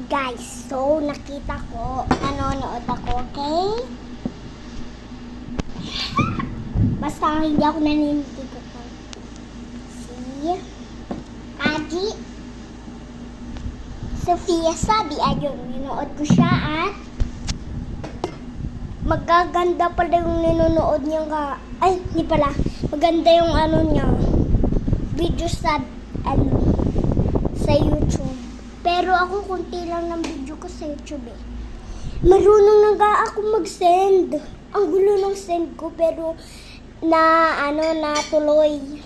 Guys, so nakita ko, nanonood ako, okay? Basta hindi ako naninindig ko. Si Aji Sofia sabi, ayun, nanonood ko siya at magaganda pala yung nanonood niya ka. Ay, hindi pala. Maganda yung niya. Video sa sa YouTube. Pero ako kunti lang ng video ko sa YouTube eh. Marunong na nga ako mag-send. Ang gulo ng send ko pero natuloy.